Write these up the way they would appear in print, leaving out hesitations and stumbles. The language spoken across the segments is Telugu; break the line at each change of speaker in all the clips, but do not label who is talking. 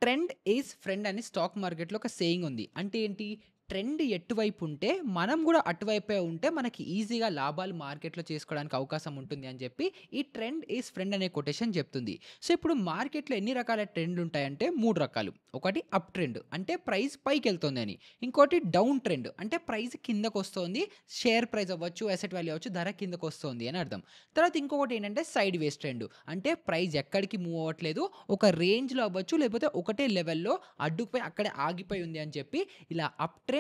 ట్రెండ్ ఈజ్ ఫ్రెండ్ అని స్టాక్ మార్కెట్‌లో ఒక సేయింగ్ ఉంది. అంటే ఏంటి? ట్రెండ్ ఎటువైపు ఉంటే, మనం గూడా అటువైపే ఉంటే మనకి ఈజీగా లాభాలు మార్కెట్‌లో చేసుకోవడానికి అవకాశం ఉంటుంది అని జెప్పి, ఈ ట్రెండ్ ఈజ్ ఫ్రెండ్ అనే కొటేషన్ చెప్తుంది. సో, ఇప్పుడు మార్కెట్‌లో ఎన్ని రకాల ట్రెండ్‌లు ఉంటాయంటే 3 రకాలు. ఒకటి అప్ ట్రెండ్ అంటే ప్రైస్ పైకెళ్తోందని. ఇంకోటి డౌన్ ట్రెండ్ అంటే ప్రైస్ కిందకొస్తోంది. షేర్ ప్రైస్ అవ్వచ్చు, అసెట్ వాల్యూ అవ్వచ్చు, ధర కిందకొస్తోంది అని అర్థం. తర్వాత ఇంకొకటి ఏంటంటే సైడ్ వేస్ ట్రెండ్. అంటే ప్రైస్ ఎక్కడికి మూవ్ అవ్వట్లేదు. ఒక రేంజ్‌లో అవ్వచ్చు, లేకపోతే ఒకటే లెవెల్‌లో అడ్డుకుపోయి అక్కడే ఆగిపోయి ఉంది అని చెప్పి, ఇలా అప్ ట్రెండ్,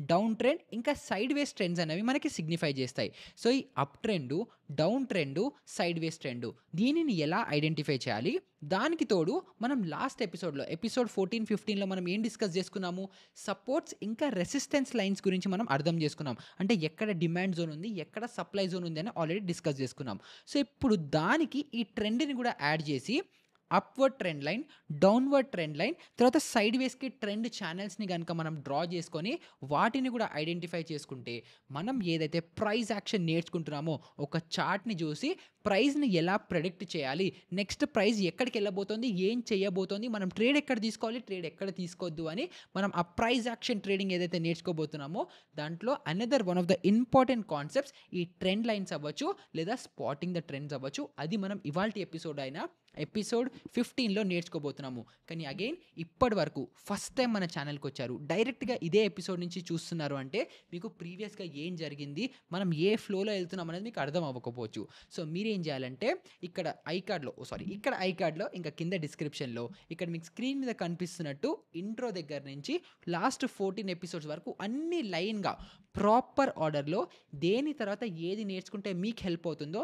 డౌన్ ట్రెండ్ ఇంకా సైడ్ వేస్ ట్రెండ్స్ అనేవి మనకి సిగ్నిఫై చేస్తాయి. సో, ఈ up trend, down trend, side వేస్ ట్రెండు దీనిని ఎలా ఐడెంటిఫై చేయాలి? దానికి తోడు మనం లాస్ట్ ఎపిసోడ్‌లో ఎపిసోడ్ 14, 15లో మనం ఏం డిస్కస్ చేసుకున్నాము? సపోర్ట్స్ ఇంకా రెసిస్టెన్స్ లైన్స్ గురించి మనం అర్థం చేసుకున్నాం. అంటే ఎక్కడ డిమాండ్ జోన్ ఉంది, ఎక్కడ సప్లై జోన్ ఉంది అని ఆల్రెడీ డిస్కస్ చేసుకున్నాం. సో, ఇప్పుడు దానికి ఈ ట్రెండ్‌ని కూడా యాడ్ చేసి upward trend line, downward trend line, తర్వాత సైడ్ వేస్‌కి ట్రెండ్ ఛానెల్స్‌ని గనుక మనం డ్రా చేసుకొని, వాటిని కూడా ఐడెంటిఫై చేసుకుంటే, మనం ఏదైతే ప్రైస్ యాక్షన్ నేర్చుకుంటున్నామో, ఒక చార్ట్‌ని చూసి ప్రైస్‌ని ఎలా ప్రెడిక్ట్ చేయాలి, నెక్స్ట్ ప్రైస్ ఎక్కడికెళ్ళబోతోంది, ఏం చేయబోతోంది, మనం ట్రేడ్ ఎక్కడ తీసుకోవాలి, ట్రేడ్ ఎక్కడ తీసుకోవద్దు అని మనం ఆ ప్రైస్ యాక్షన్ ట్రేడింగ్ ఏదైతే నేర్చుకోబోతున్నామో, దాంట్లో another one of the important concepts ఈ ట్రెండ్ లైన్స్ అవ్వచ్చు, లేదా స్పాటింగ్ ద ట్రెండ్స్ అవ్వచ్చు. అది మనం ఇవాల్టి ఎపిసోడ్ అయిన ఎపిసోడ్ 15లో నేర్చుకోబోతున్నాము. కానీ అగైన్ ఇప్పటి వరకు ఫస్ట్ టైం మన ఛానల్‌కి వచ్చారు. డైరెక్ట్‌గా ఇదే ఎపిసోడ్ నుంచి చూస్తున్నారు అంటే మీకు ప్రీవియస్‌గా ఏం జరిగింది, మనం ఏ ఫ్లోలో వెళ్తున్నాం అనేది మీకు అర్థం అవ్వకపోవచ్చు. సో, మీరేం చేయాలంటే ఇక్కడ ఇక్కడ ఐకార్డ్‌లో ఇంకా కింద డిస్క్రిప్షన్‌లో ఇక్కడ మీకు స్క్రీన్ మీద కనిపిస్తున్నట్టు ఇంట్రో దగ్గర నుంచి లాస్ట్ 14 ఎపిసోడ్స్ వరకు అన్ని లైన్‌గా ప్రాపర్ ఆర్డర్‌లో దేని తర్వాత ఏది నేర్చుకుంటే మీకు హెల్ప్ అవుతుందో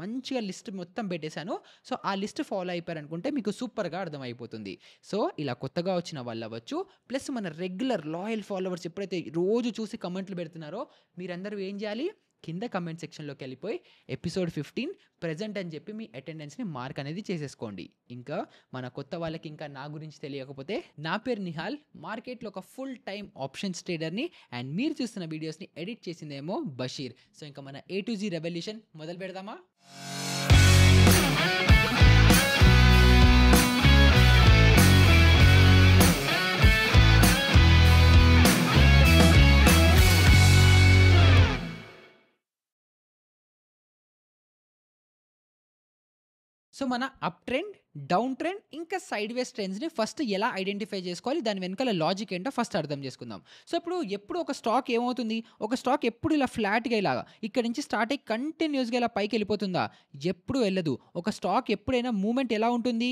మంచిగా లిస్ట్ మొత్తం పెట్టేశాను. సో, ఆ లిస్ట్ ఫాలో అయిపోయారనుకుంటే మీకు సూపర్‌గా అర్థమైపోతుంది. సో, ఇలా కొత్తగా వచ్చిన వాళ్ళవ్వచ్చు, ప్లస్ మన రెగ్యులర్ లాయల్ ఫాలోవర్స్ ఎప్పుడైతే రోజు చూసి కమెంట్లు పెడుతున్నారో మీరందరూ ఏం చేయాలి? కింద కమెంట్ సెక్షన్‌లోకెళ్ళిపోయి ఎపిసోడ్ 15 ప్రెజెంట్ అని చెప్పి మీ అటెండెన్స్‌ని మార్క్ అనేది చేసేసుకోండి. ఇంకా మన కొత్త వాళ్ళకి ఇంకా నా గురించి తెలియకపోతే నా పేరు నిహాల్. మార్కెట్‌లో ఒక ఫుల్ టైమ్ ఆప్షన్స్ ట్రేడర్‌ని. అండ్ మీరు చూస్తున్న వీడియోస్‌ని ఎడిట్ చేసిందేమో బషీర్. సో, ఇంకా మన ఏ టు జీ రెవల్యూషన్ మొదలు పెడదామా? సో, మన అప్ ట్రెండ్, డౌన్ ట్రెండ్ ఇంకా సైడ్ వేస్ ట్రెండ్స్‌ని ఫస్ట్ ఎలా ఐడెంటిఫై చేసుకోవాలి? దాని వెనకాల లాజిక్ ఏంటో ఫస్ట్ అర్థం చేసుకుందాం. సో, ఎప్పుడు ఒక స్టాక్ ఏమవుతుంది? ఒక స్టాక్ ఎప్పుడు ఇలా ఫ్లాట్‌గా ఇలాగా ఇక్కడి నుంచి స్టార్ట్ అయ్యి కంటిన్యూయస్‌గా ఇలా పైకెళ్ళిపోతుందా? ఎప్పుడు వెళ్ళదు. ఒక స్టాక్ ఎప్పుడైనా మూవ్‌మెంట్ ఎలా ఉంటుంది?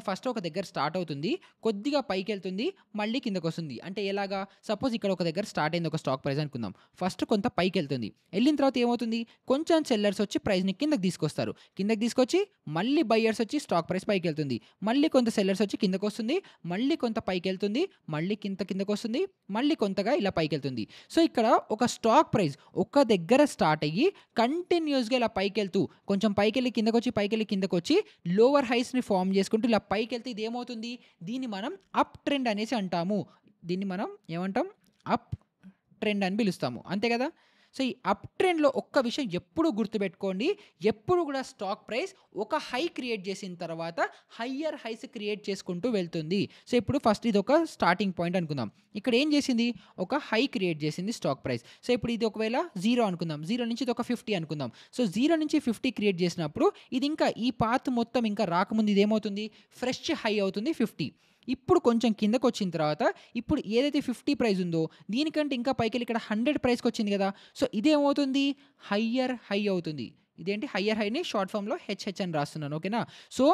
ఫస్ట్ ఒక దగ్గర స్టార్ట్ అవుతుంది. కొద్దిగా పైకెళ్తుంది. మళ్ళీ కిందకొస్తుంది. అంటే ఎలాగా? సపోజ్ ఇక్కడ ఒక దగ్గర స్టార్ట్ అయింది ఒక స్టాక్ ప్రైస్ అనుకుందాం. ఫస్ట్ కొంత పైకెళ్తుంది. ఎళ్ళిన తర్వాత ఏమవుతుంది? కొంచెం సెల్లర్స్ వచ్చి ప్రైస్‌ని కిందకి తీసుకొస్తారు. కిందకి తీసుకొచ్చి మళ్ళీ బయర్స్ వచ్చి స్టాక్ ప్రైస్ పైకెళ్తుంది. మళ్ళీ కొంత సెల్లర్స్ వచ్చి కిందకొస్తుంది. మళ్ళీ కొంత పైకెళ్తుంది. మళ్ళీ కిందకొస్తుంది. మళ్ళీ కొంతగా ఇలా పైకెళ్తుంది. సో, ఇక్కడ ఒక స్టాక్ ప్రైస్ ఒక దగ్గర స్టార్ట్ అయ్యి కంటిన్యూయస్‌గా ఇలా పైకెళ్తూ కొంచెం పైకెళ్ళి కిందకొచ్చి, పైకెళ్ళి కిందకొచ్చి లోవర్ హైస్‌ని ఫార్మ్ చేసుకుంటూ ఇలా పైకెళ్తే ఇదేమవుతుంది? దీన్ని మనం అప్ ట్రెండ్ అనేసి అంటాము. దీన్ని మనం ఏమంటాం? అప్ ట్రెండ్ అని పిలుస్తాము. అంతే కదా! సో, ఈ అప్ ట్రెండ్‌లో ఒక్క విషయం ఎప్పుడూ గుర్తుపెట్టుకోండి. ఎప్పుడు కూడా స్టాక్ ప్రైస్ ఒక హై క్రియేట్ చేసిన తర్వాత హయ్యర్ హైస్ క్రియేట్ చేసుకుంటూ వెళ్తుంది. సో, ఇప్పుడు ఫస్ట్ ఇదొక స్టార్టింగ్ పాయింట్ అనుకుందాం. ఇక్కడ ఏం చేసింది? ఒక హై క్రియేట్ చేసింది స్టాక్ ప్రైస్. సో, ఇప్పుడు ఇది ఒకవేళ 0 అనుకుందాం. 0 నుంచి ఇదొక 50 అనుకుందాం. సో, 0 నుంచి 50 క్రియేట్ చేసినప్పుడు ఇది ఇంకా ఈ పాత్ మొత్తం ఇంకా రాకముందు ఇదేమవుతుంది? ఫ్రెష్ హై అవుతుంది 50. ఇప్పుడు కొంచెం కిందకొచ్చిన తర్వాత ఇప్పుడు ఏదైతే 50 ప్రైస్ ఉందో దీనికంటే ఇంకా పైకెళ్ళి ఇక్కడ 100 ప్రైస్‌కొచ్చింది గదా! సో, ఇదేమవుతుంది? హయ్యర్ హై అవుతుంది. ఇదేంటి హయ్యర్ హైని షార్ట్ ఫార్మ్‌లో హెచ్‌హెచ్ అని రాస్తున్నాను. ఓకేనా? సో,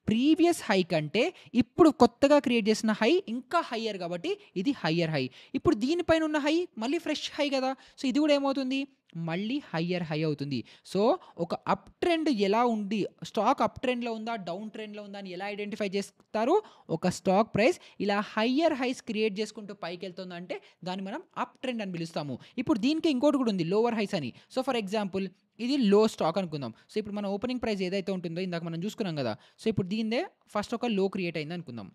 ప్రీవియస్ హై కంటే ఇప్పుడు కొత్తగా క్రియేట్ చేసిన హై ఇంకా హయ్యర్ కాబట్టి ఇది హయ్యర్ హై. ఇప్పుడు దీనిపైన ఉన్న హై మళ్ళీ ఫ్రెష్ హై గదా! సో, ఇది గూడా ఏమవుతుంది? మళ్ళీ హయ్యర్ హై అవుతుంది. సో, ఒక అప్ ట్రెండ్ ఎలా ఉంది? స్టాక్ అప్ ట్రెండ్‌లో ఉందా? డౌన్ ట్రెండ్‌లో ఉందా? అని ఎలా ఐడెంటిఫై చేస్తారు? ఒక స్టాక్ ప్రైస్ ఇలా హయ్యర్ హైస్ క్రియేట్ చేసుకుంటూ పైకెళ్తుందంటే దాన్ని మనం అప్ ట్రెండ్ అని పిలుస్తాము. ఇప్పుడు దీనికి ఇంకోటి కూడా ఉంది లోవర్ హైస్ అని. సో, ఫర్ ఎగ్జాంపుల్ ఇది లో స్టాక్ అనుకుందాం. సో, ఇప్పుడు మన ఓపెనింగ్ ప్రైస్ ఏదైతే ఉంటుందో ఇందాక మనం చూసుకున్నాం గదా! సో, ఇప్పుడు దీనిదే ఫస్ట్ ఒక లో క్రియేట్ అయింది అనుకుందాం.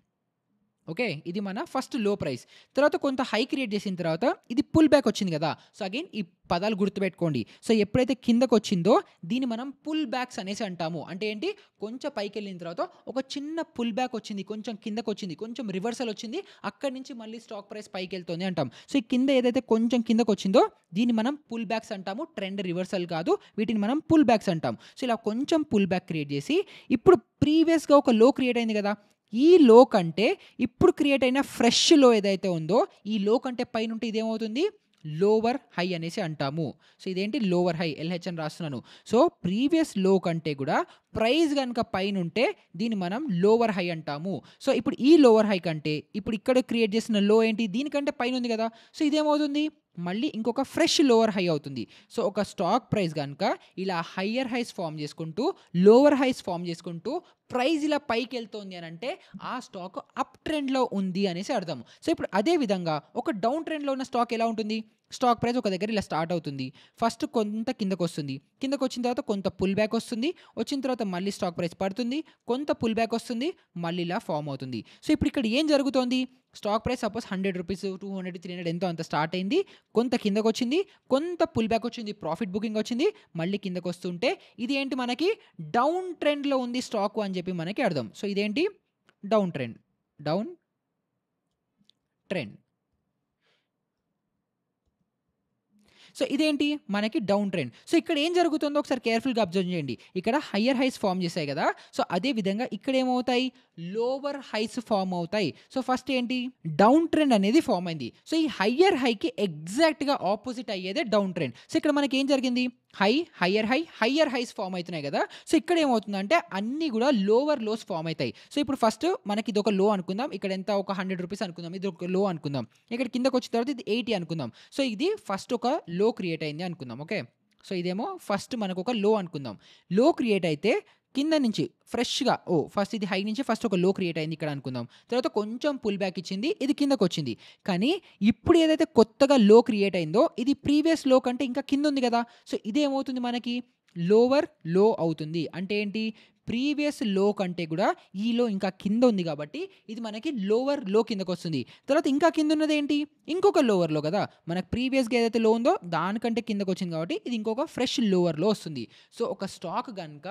ఓకే. ఇది మన ఫస్ట్ లో ప్రైస్. తర్వాత కొంత హై క్రియేట్ చేసిన తర్వాత ఇది పుల్ బ్యాక్ వచ్చింది గదా! సో, అగైన్ ఈ పదాలు గుర్తుపెట్టుకోండి. సో, ఎప్పుడైతే కిందకొచ్చిందో దీన్ని మనం పుల్ బ్యాక్స్ అనేసి అంటాము. అంటే ఏంటి? కొంచెం పైకెళ్ళిన తర్వాత ఒక చిన్న పుల్ బ్యాక్ వచ్చింది. కొంచెం కిందకొచ్చింది. కొంచెం రివర్సల్ వచ్చింది. అక్కడి నుంచి మళ్ళీ స్టాక్ ప్రైస్ పైకెళ్తోంది అంటాం. సో, ఈ కింద ఏదైతే కొంచెం కిందకొచ్చిందో దీన్ని మనం పుల్ బ్యాక్స్ అంటాము. ట్రెండ్ రివర్సల్ కాదు. వీటిని మనం పుల్ బ్యాక్స్ అంటాం. సో, ఇలా కొంచెం పుల్ బ్యాక్ క్రియేట్ చేసి ఇప్పుడు ప్రీవియస్‌గా ఒక లో క్రియేట్ అయింది గదా! ఈ లో కంటే ఇప్పుడు క్రియేట్ అయిన ఫ్రెష్ లో ఏదైతే ఉందో ఈ లో కంటే పైనుంటే ఇదేమవుతుంది? లోవర్ హై అనేసి అంటాము. సో, ఇదేంటి లోవర్ హై ఎల్‌హెచ్ అని రాస్తున్నాను. సో, ప్రీవియస్ లో కంటే గూడా ప్రైస్ గనక పైనుంటే దీన్ని మనం లోవర్ హై అంటాము. సో, ఇప్పుడు ఈ లోవర్ హై కంటే ఇప్పుడు ఇక్కడ క్రియేట్ చేసిన లో ఏంటి? దీనికంటే పైనుంది గదా! సో, ఇదేమవుతుంది? మళ్ళీ ఇంకొక ఫ్రెష్ లోవర్ హై అవుతుంది. సో, ఒక స్టాక్ ప్రైస్ గనక ఇలా హయ్యర్ హైస్ ఫార్మ్ చేసుకుంటూ, లోవర్ హైస్ ఫార్మ్ చేసుకుంటూ ప్రైస్ ఇలా పైకెళ్తోంది అనంటే ఆ స్టాక్ అప్ ట్రెండ్‌లో ఉంది అనేసి అర్థం. సో, ఇప్పుడు అదే విధంగా ఒక డౌన్ ట్రెండ్‌లో ఉన్న స్టాక్ ఎలా ఉంటుంది? స్టాక్ ప్రైస్ ఒక దగ్గర ఇలా స్టార్ట్ అవుతుంది. ఫస్ట్ కొంత కిందకొస్తుంది. కిందకొచ్చిన తర్వాత కొంత పుల్ బ్యాక్ వస్తుంది. వచ్చిన తర్వాత మళ్ళీ స్టాక్ ప్రైస్ పడుతుంది. కొంత పుల్ బ్యాక్ వస్తుంది. మళ్ళీ ఇలా ఫార్మ్ అవుతుంది. సో, ఇప్పుడు ఇక్కడ ఏం జరుగుతోంది? స్టాక్ ప్రైస్ సపోజ్ రూ. 100, 200, 300 ఎంతో అంత స్టార్ట్ అయింది. కొంత కిందకొచ్చింది. కొంత పుల్ బ్యాక్ వచ్చింది. ప్రాఫిట్ బుకింగ్ వచ్చింది. మళ్ళీ కిందకొస్తుంటే ఇది ఏంటి మనకి డౌన్ ట్రెండ్‌లో ఉంది స్టాకు అని చెప్పి మనకి అర్థం. సో, ఇదేంటి down trend. Down trend. So, ఇదేంటి మనకి డౌన్ ట్రెండ్. సో, ఇక్కడ ఏం జరుగుతుందో ఒకసారి కేర్‌ఫుల్‌గా అబ్జర్వ్ చేయండి. ఇక్కడ హయ్యర్ హైస్ ఫార్మ్ చేశాయి గదా! సో, అదే విధంగా ఇక్కడ ఏమవుతాయి? లోవర్ హైస్ ఫార్మ్ అవుతాయి. సో, ఫస్ట్ ఏంటి? డౌన్ ట్రెండ్ అనేది ఫార్మ్ అయింది. సో, ఈ హయ్యర్ హైకి ఎగ్జాక్ట్‌గా ఆపోజిట్ అయ్యేదే డౌన్ ట్రెండ్. సో, ఇక్కడ మనకేం జరిగింది? హై, హయ్యర్ హైస్ ఫార్మ్ అయితున్నాయి గదా! సో, ఇక్కడ ఏమవుతుందంటే అన్నీ గూడా లోవర్ లోస్ ఫార్మ్ అయితాయి. సో, ఇప్పుడు ఫస్ట్ మనకి ఇదొక లో అనుకుందాం. ఇక్కడ ఎంత ఒక రూ. 100 అనుకుందాం. ఇది ఒక లో అనుకుందాం. ఇక్కడ కిందకొచ్చిన తర్వాత ఇది 80 అనుకుందాం. సో, ఇది ఫస్ట్ ఒక లో క్రియేట్ అయింది అనుకుందాం. ఓకే. సో, ఇదేమో ఫస్ట్ మనకొక లో అనుకుందాం. లో క్రియేట్ అయితే కింద నుంచి ఫ్రెష్‌గా ఫస్ట్ ఇది హై నుంచి ఫస్ట్ ఒక లో క్రియేట్ అయింది ఇక్కడ అనుకుందాం. తర్వాత కొంచెం పుల్ బ్యాక్ ఇచ్చింది. ఇది కిందకొచ్చింది. కానీ ఇప్పుడు ఏదైతే కొత్తగా లో క్రియేట్ అయిందో ఇది ప్రీవియస్ లో కంటే ఇంకా కిందుంది గదా! సో, ఇదేమవుతుంది మనకి లోవర్ లో అవుతుంది. అంటే ఏంటి? ప్రీవియస్ లో కంటే గూడా ఈ లో ఇంకా కింద ఉంది గాబట్టి ఇది మనకి లోవర్ లో కిందకొస్తుంది. తర్వాత ఇంకా కిందున్నదేంటి? ఇంకొక లోవర్ లో గదా! మనకు ప్రీవియస్‌గా ఏదైతే లో ఉందో దానికంటే కిందకొచ్చింది గాబట్టి ఇది ఇంకొక ఫ్రెష్ లోవర్ లో వస్తుంది. సో, ఒక స్టాక్ గనక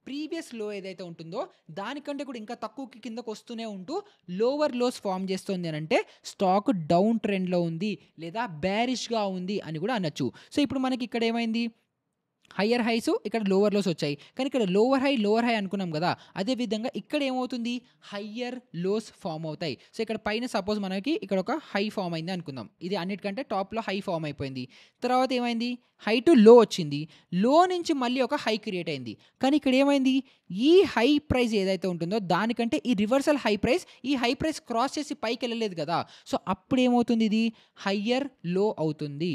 ప్రీవియస్ లో ఏదైతే ఉంటుందో దానికంటే కూడా ఇంకా తక్కువకి కిందకొస్తూనే ఉంటూ లోవర్ లోస్ ఫార్మ్ చేస్తుంది అనంటే స్టాక్ డౌన్ ట్రెండ్‌లో ఉంది లేదా బేరిష్‌గా ఉంది అని గూడా అనొచ్చు. సో, ఇప్పుడు మనకి ఇక్కడ ఏమైంది? హయ్యర్ హైస్ ఇక్కడ లోవర్ లోస్ వచ్చాయి. కానీ ఇక్కడ లోవర్ హై అనుకున్నాం గదా! అదే విధంగా ఇక్కడ ఏమవుతుంది? హయ్యర్ లోస్ ఫార్మ్ అవుతాయి. సో, ఇక్కడ పైన సపోజ్ మనకి ఇక్కడ ఒక హై ఫార్మ్ అయింది అనుకుందాం. ఇది అన్నిటికంటే టాప్‌లో హై ఫార్మ్ అయిపోయింది. తర్వాత ఏమైంది? హై టు లో వచ్చింది. లో నుంచి మళ్ళీ ఒక హై క్రియేట్ అయింది. కానీ ఇక్కడ ఏమైంది? ఈ హై ప్రైస్ ఏదైతే ఉంటుందో దానికంటే ఈ రివర్సల్ హై ప్రైస్ ఈ హై ప్రైస్ క్రాస్ చేసి పైకెళ్ళలేదు గదా! సో, అప్పుడేమవుతుంది ఇది? హయ్యర్ లో అవుతుంది.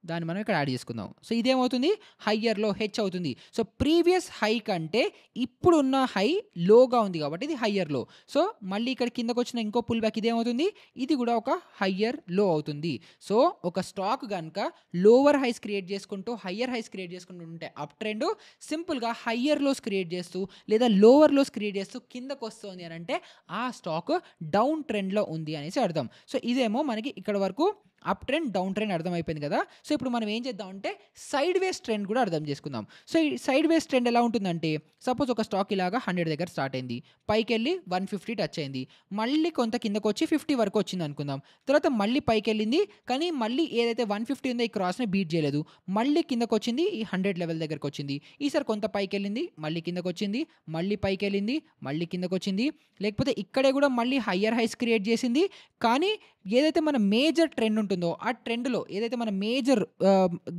దాన్ని మనం ఇక్కడ యాడ్ చేసుకుందాం. సో, ఇదేమవుతుంది? హయ్యర్‌లో హెచ్ అవుతుంది. సో, ప్రీవియస్ హై కంటే ఇప్పుడున్న హై లోగా ఉంది కాబట్టి ఇది హయ్యర్ లో. సో, మళ్ళీ ఇక్కడ కిందకొచ్చిన ఇంకో పుల్ బ్యాక్ ఇదేమవుతుంది? ఇది కూడా ఒక హయ్యర్ లో అవుతుంది. సో, ఒక స్టాక్ గనక లోవర్ హైస్ క్రియేట్ చేసుకుంటూ, హయ్యర్ హైస్ క్రియేట్ చేసుకుంటూ ఉంటే అప్ ట్రెండ్, సింపుల్‌గా హయ్యర్ లోస్ క్రియేట్ చేస్తూ లేదా లోవర్ లోస్ క్రియేట్ చేస్తూ కిందకొస్తోంది అనంటే ఆ స్టాక్ డౌన్ ట్రెండ్‌లో ఉంది అనేసి అర్థం. సో, ఇదేమో మనకి ఇక్కడ వరకు అప్ ట్రెండ్, డౌన్ ట్రెండ్ అర్థమైపోయింది కదా! సో, ఇప్పుడు మనం ఏం చేద్దామంటే సైడ్ వేస్ ట్రెండ్ కూడా అర్థం చేసుకుందాం. సో, ఈ సైడ్ వేస్ ట్రెండ్ ఎలా ఉంటుందంటే సపోజ్ ఒక స్టాక్ ఇలాగా 100 దగ్గర స్టార్ట్ అయింది. పైకెళ్ళి 150 టచ్ అయింది. మళ్ళీ కొంత కిందకొచ్చి 50 వరకు వచ్చిందనుకుందాం. తర్వాత మళ్ళీ పైకెళ్ళింది. కానీ మళ్ళీ ఏదైతే 150 ఉందో ఈ క్రాస్‌ని బీట్ చేయలేదు. మళ్ళీ కిందకొచ్చింది. ఈ 100 లెవెల్ దగ్గరకొచ్చింది. ఈసారి కొంత పైకెళ్ళింది. మళ్ళీ కిందకొచ్చింది. మళ్ళీ పైకెళ్ళింది. మళ్ళీ కిందకొచ్చింది. లేకపోతే ఇక్కడే కూడా మళ్ళీ హయ్యర్ హైస్ క్రియేట్ చేసింది. కానీ ఏదైతే మన మేజర్ ట్రెండ్ ఉంటుందో ఆ ట్రెండ్‌లో ఏదైతే మన మేజర్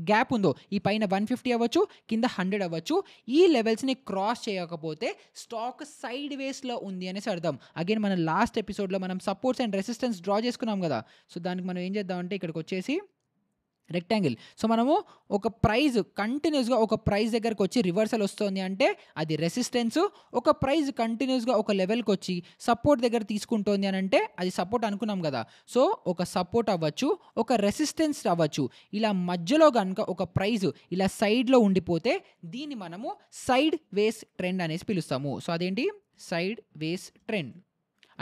గ్యాప్ ఉందో ఈ పైన 150 అవ్వచ్చు, కింద 100 అవ్వచ్చు. ఈ లెవెల్స్‌ని క్రాస్ చేయకపోతే స్టాక్ సైడ్ వేస్‌లో ఉంది అనేసి అర్థం. అగైన్ మన లాస్ట్ ఎపిసోడ్‌లో మనం సపోర్ట్స్ అండ్ రెసిస్టెన్స్ డ్రా చేసుకున్నాం గదా! సో, దానికి మనం ఏం చేద్దామంటే ఇక్కడికొచ్చేసి రెక్టాంగిల్. సో, మనము ఒక ప్రైజ్ కంటిన్యూస్‌గా ఒక ప్రైజ్ దగ్గరకొచ్చి రివర్సల్ వస్తోంది అంటే అది రెసిస్టెన్స్. ఒక ప్రైజ్ కంటిన్యూస్‌గా ఒక లెవెల్‌కొచ్చి సపోర్ట్ దగ్గర తీసుకుంటోంది అనంటే అది సపోర్ట్ అనుకున్నాం గదా! సో, ఒక సపోర్ట్ అవ్వచ్చు, ఒక రెసిస్టెన్స్ అవ్వచ్చు. ఇలా మధ్యలో గనుక ఒక ప్రైజ్ ఇలా సైడ్‌లో ఉండిపోతే దీన్ని మనము సైడ్ వేస్ ట్రెండ్ అనేసి పిలుస్తాము. సో, అదేంటి? సైడ్ వేస్ ట్రెండ్.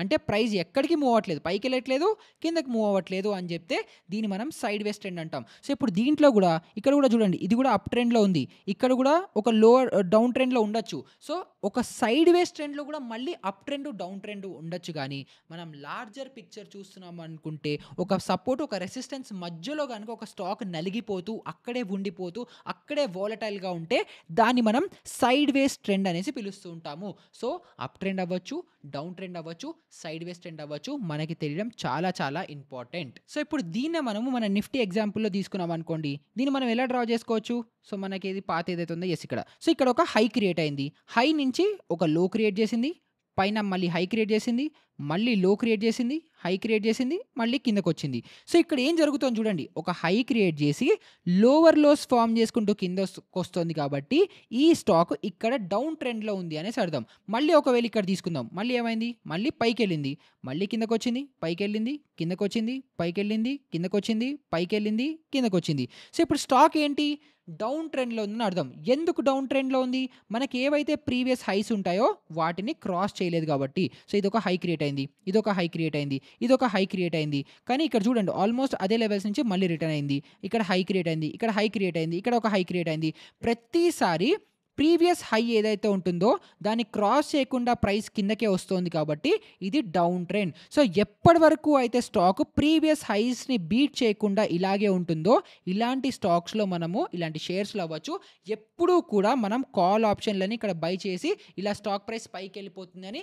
అంటే ప్రైస్ ఎక్కడికి మూవ్ అవ్వట్లేదు, పైకి వెళ్ళట్లేదు, కిందకి మూవ్ అవ్వట్లేదు అని చెప్తే దీన్ని మనం సైడ్ వేస్ ట్రెండ్ అంటాం. సో ఇప్పుడు దీంట్లో కూడా ఇక్కడ కూడా చూడండి, ఇది కూడా అప్ ట్రెండ్లో ఉంది, ఇక్కడ కూడా ఒక లోవర్ డౌన్ ట్రెండ్లో ఉండొచ్చు. సో ఒక సైడ్ వేస్ ట్రెండ్లో కూడా మళ్ళీ అప్ ట్రెండ్ డౌన్ ట్రెండ్ ఉండొచ్చు. కానీ మనం లార్జర్ పిక్చర్ చూస్తున్నాం అనుకుంటే ఒక సపోర్ట్ ఒక రెసిస్టెన్స్ మధ్యలో కనుక ఒక స్టాక్ నలిగిపోతూ అక్కడే ఉండిపోతూ అక్కడే వోలటైల్గా ఉంటే దాన్ని మనం సైడ్ వేస్ ట్రెండ్ అనేసి పిలుస్తూ ఉంటాము. సో అప్ ట్రెండ్ అవ్వచ్చు, డౌన్ ట్రెండ్ అవ్వచ్చు, సైడ్ వేస్ ట్రెండ్ అవ్వచ్చు, మనకి తెలియడం చాలా చాలా ఇంపార్టెంట్. సో ఇప్పుడు దీన్నే మనము మన నిఫ్టీ ఎగ్జాంపుల్లో తీసుకున్నాం అనుకోండి, దీన్ని మనం ఎలా డ్రా చేసుకోవచ్చు? సో మనకి ఇది పాత ఏదైతే ఉందో ఎస్ ఇక్కడ, సో ఇక్కడ ఒక హై క్రియేట్ అయింది, హై నుంచి ఒక లో క్రియేట్ చేసింది, పైన మళ్ళీ హై క్రియేట్ చేసింది, మళ్ళీ లో క్రియేట్ చేసింది, హై క్రియేట్ చేసింది, మళ్ళీ కిందకు వచ్చింది. సో ఇక్కడ ఏం జరుగుతుంది చూడండి, ఒక హై క్రియేట్ చేసి లోవర్ లోస్ ఫామ్ చేసుకుంటూ కిందకు వస్తుంది కాబట్టి ఈ స్టాక్ ఇక్కడ డౌన్ ట్రెండ్లో ఉంది అనేసి అర్థం. మళ్ళీ ఒకవేళ ఇక్కడ తీసుకుందాం, మళ్ళీ ఏమైంది, మళ్ళీ పైకి వెళ్ళింది, మళ్ళీ కిందకు వచ్చింది, పైకి వెళ్ళింది, కిందకు వచ్చింది, పైకి వెళ్ళింది, కిందకు వచ్చింది, పైకి వెళ్ళింది, కిందకు వచ్చింది. సో ఇప్పుడు స్టాక్ ఏంటి, డౌన్ ట్రెండ్లో ఉందని అర్థం. ఎందుకు డౌన్ ట్రెండ్లో ఉంది, మనకి ఏవైతే ప్రీవియస్ హైస్ ఉంటాయో వాటిని క్రాస్ చేయలేదు కాబట్టి. సో ఇదొక హై క్రియేట్ అయింది, ఇదొక హై క్రియేట్ అయింది, ఇదొక హై క్రియేట్ అయింది, కానీ ఇక్కడ చూడండి ఆల్మోస్ట్ అదే లెవెల్స్ నుంచి మళ్ళీ రిటర్న్ అయింది, ఇక్కడ హై క్రియేట్ అయింది, ఇక్కడ హై క్రియేట్ అయింది, ఇక్కడ ఒక హై క్రియేట్ అయింది. ప్రతిసారి ప్రీవియస్ హై ఏదైతే ఉంటుందో దాన్ని క్రాస్ చేయకుండా ప్రైస్ కిందకే వస్తుంది కాబట్టి ఇది డౌన్ ట్రెండ్. సో ఎప్పటి వరకు అయితే స్టాక్ ప్రీవియస్ హైస్ని బీట్ చేయకుండా ఇలాగే ఉంటుందో ఇలాంటి స్టాక్స్లో మనము, ఇలాంటి షేర్స్లో అవ్వచ్చు, ఎప్పుడూ కూడా మనం కాల్ ఆప్షన్లని ఇక్కడ బై చేసి ఇలా స్టాక్ ప్రైస్ పైకి వెళ్ళిపోతుందని